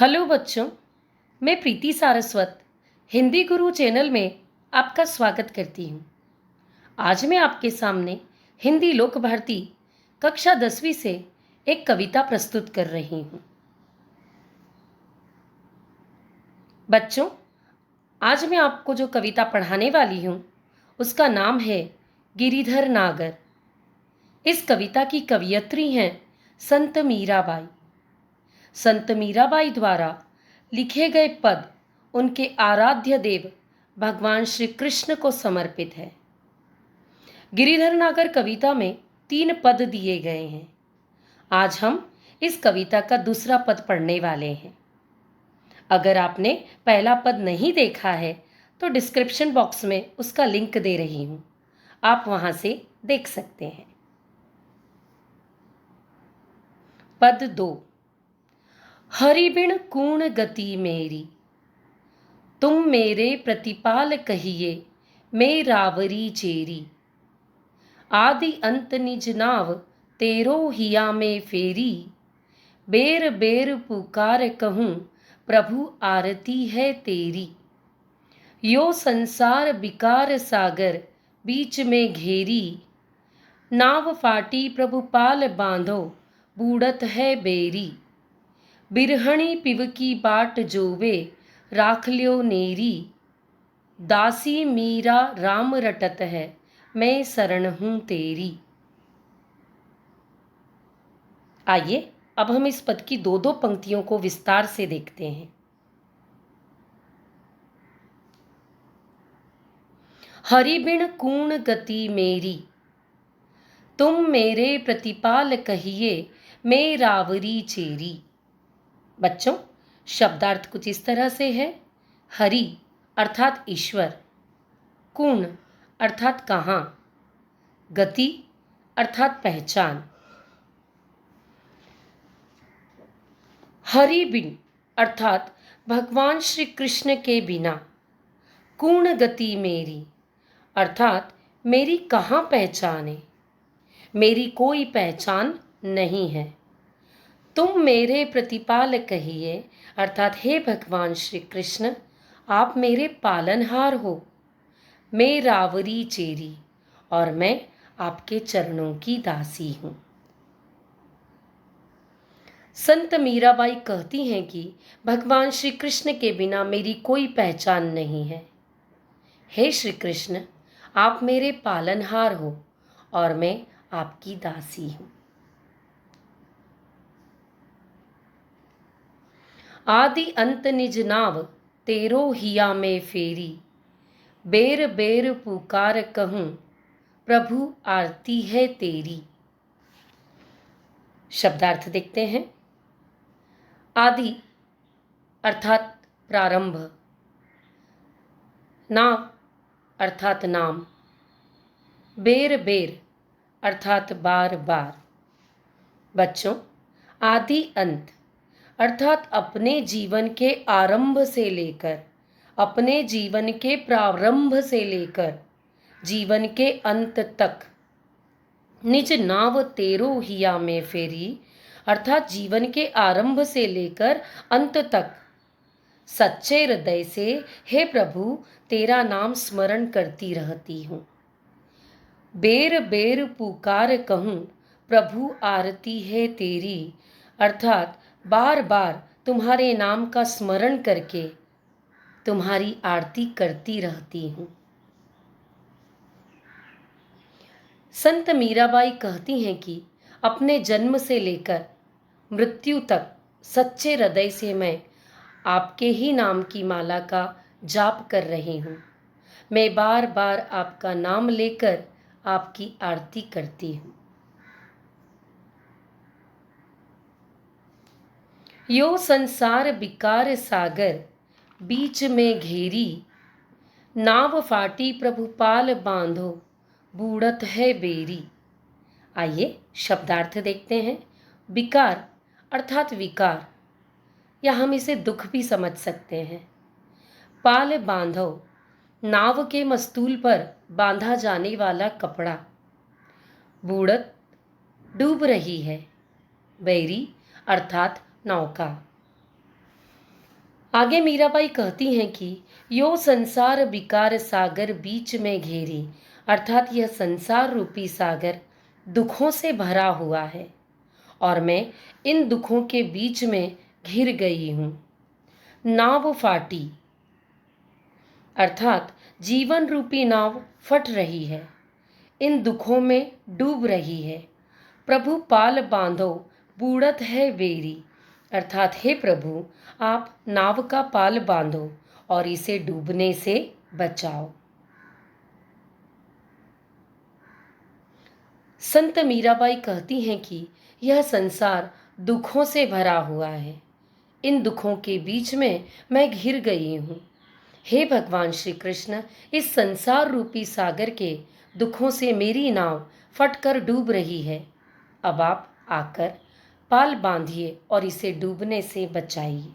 Hello बच्चों, मैं प्रीति सारस्वत हिंदी गुरु channel में आपका स्वागत करती हूँ। आज मैं आपके सामने हिंदी लोक भारती कक्षा 10वीं से एक कविता प्रस्तुत कर रही हूँ। बच्चों, आज मैं आपको जो कविता पढ़ाने वाली हूँ उसका नाम है गिरिधर नागर। इस कविता की कवयित्री हैं संत मीराबाई। संत मीराबाई द्वारा लिखे गए पद उनके आराध्य देव भगवान श्री कृष्ण को समर्पित है। गिरिधर नागर कविता में 3 पद दिए गए हैं। आज हम इस कविता का दूसरा पद पढ़ने वाले हैं। अगर आपने पहला पद नहीं देखा है तो डिस्क्रिप्शन बॉक्स में उसका लिंक दे रही हूँ, आप वहां से देख सकते हैं। पद 2। हरि बिन कूण गति मेरी, तुम मेरे प्रतिपाल कहिए मैं रावरी चेरी। आदि अंत निज नाव तेरो हिया में फेरी। बेर बेर पुकार कहूँ प्रभु आरती है तेरी। यो संसार विकार सागर बीच में घेरी। नाव फाटी प्रभु पाल बांधो बूढ़त है बेरी। बिरहणी पिव की बाट जोवे राख लियो नेरी। दासी मीरा राम रटत है मैं शरण हूं तेरी। आइए अब हम इस पद की दो दो पंक्तियों को विस्तार से देखते हैं। हरि बिन कूण गति मेरी, तुम मेरे प्रतिपाल कहिए मैं रावरी चेरी। बच्चों, शब्दार्थ कुछ इस तरह से है। हरि अर्थात ईश्वर, कूण अर्थात कहाँ, गति अर्थात पहचान। हरि बिन अर्थात भगवान श्री कृष्ण के बिना। कूण गति मेरी अर्थात मेरी कहाँ पहचान है, मेरी कोई पहचान नहीं है। तुम मेरे प्रतिपाल कहिए अर्थात हे भगवान श्री कृष्ण, आप मेरे पालनहार हो। मैं रावरी चेरी और मैं आपके चरणों की दासी हूँ। संत मीराबाई कहती हैं कि भगवान श्री कृष्ण के बिना मेरी कोई पहचान नहीं है। हे श्री कृष्ण, आप मेरे पालनहार हो और मैं आपकी दासी हूँ। आदि अंत निज नाव तेरो हिया में फेरी। बेर बेर पुकार कहूँ प्रभु आरती है तेरी। शब्दार्थ देखते हैं। आदि अर्थात प्रारंभ, नाव अर्थात नाम, बेर बेर अर्थात बार बार। बच्चों, आदि अंत अर्थात अपने जीवन के आरंभ से लेकर, अपने जीवन के प्रारंभ से लेकर जीवन के अंत तक निज नाव तेरो हिया में फेरी अर्थात जीवन के आरंभ से लेकर अंत तक सच्चे हृदय से हे प्रभु तेरा नाम स्मरण करती रहती हूँ। बेर बेर पुकार कहूँ प्रभु आरती है तेरी अर्थात बार बार तुम्हारे नाम का स्मरण करके तुम्हारी आरती करती रहती हूँ। संत मीराबाई कहती हैं कि अपने जन्म से लेकर मृत्यु तक सच्चे हृदय से मैं आपके ही नाम की माला का जाप कर रही हूँ। मैं बार बार आपका नाम लेकर आपकी आरती करती हूँ। यो संसार विकार सागर बीच में घेरी। नाव फाटी प्रभु पाल बांधो बूढ़त है बेरी। आइए शब्दार्थ देखते हैं। विकार अर्थात विकार, या हम इसे दुख भी समझ सकते हैं। पाल बांधो नाव के मस्तूल पर बांधा जाने वाला कपड़ा। बूढ़त डूब रही है। बैरी अर्थात नौका। आगे मीराबाई कहती हैं कि यो संसार विकार सागर बीच में घेरी, अर्थात यह संसार रूपी सागर दुखों से भरा हुआ है और मैं इन दुखों के बीच में घिर गई हूँ। नाव फाटी, अर्थात जीवन रूपी नाव फट रही है, इन दुखों में डूब रही है। प्रभु पाल बांधो बूढ़त है बेरी, अर्थात हे प्रभु आप नाव का पाल बांधो और इसे डूबने से बचाओ। संत मीराबाई कहती हैं कि यह संसार दुखों से भरा हुआ है, इन दुखों के बीच में मैं घिर गई हूँ। हे भगवान श्री कृष्ण, इस संसार रूपी सागर के दुखों से मेरी नाव फटकर डूब रही है। अब आप आकर पाल बांधिए और इसे डूबने से बचाइए।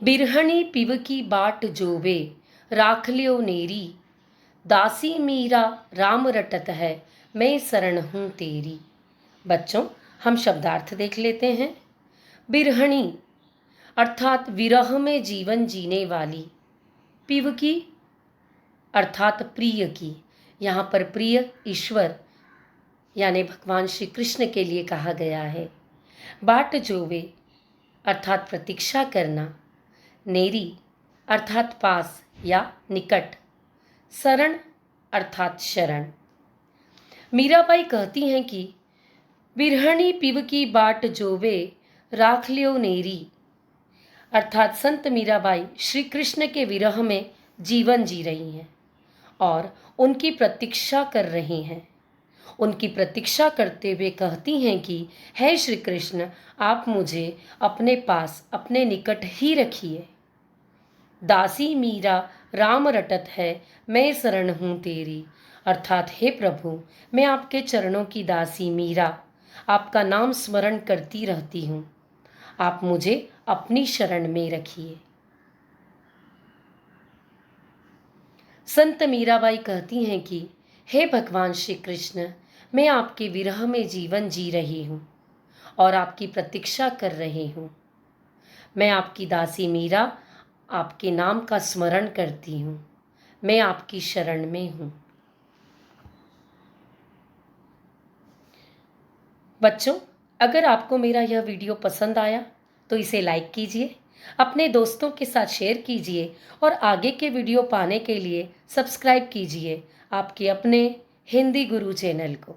बिरहणी पिव की बाट जोवे राख लियो नेरी, दासी मीरा राम रटत है मैं शरण हूँ तेरी। बच्चों, हम शब्दार्थ देख लेते हैं। बिरहणी अर्थात विरह में जीवन जीने वाली, पिव की अर्थात प्रिय की। यहाँ पर प्रिय ईश्वर यानी भगवान श्री कृष्ण के लिए कहा गया है। बाट जोवे अर्थात प्रतीक्षा करना, नेरी अर्थात पास या निकट, शरण अर्थात शरण। मीराबाई कहती हैं कि बिरहणी पिव की बाट जोवे राख लियो नेरी, अर्थात संत मीराबाई श्री कृष्ण के विरह में जीवन जी रही हैं और उनकी प्रतीक्षा कर रही हैं। उनकी प्रतीक्षा करते हुए कहती हैं कि हे श्री कृष्ण, आप मुझे अपने पास अपने निकट ही रखिए। दासी मीरा राम रटत है मैं शरण हूँ तेरी, अर्थात हे प्रभु मैं आपके चरणों की दासी मीरा आपका नाम स्मरण करती रहती हूँ, आप मुझे अपनी शरण में रखिए। संत मीराबाई कहती हैं कि हे भगवान श्री कृष्ण, मैं आपके विरह में जीवन जी रही हूँ और आपकी प्रतीक्षा कर रही हूँ। मैं आपकी दासी मीरा आपके नाम का स्मरण करती हूँ, मैं आपकी शरण में हूँ। बच्चों, अगर आपको मेरा यह वीडियो पसंद आया तो इसे लाइक कीजिए, अपने दोस्तों के साथ शेयर कीजिए और आगे के वीडियो पाने के लिए सब्सक्राइब कीजिए आपके अपने हिंदी गुरु चैनल को।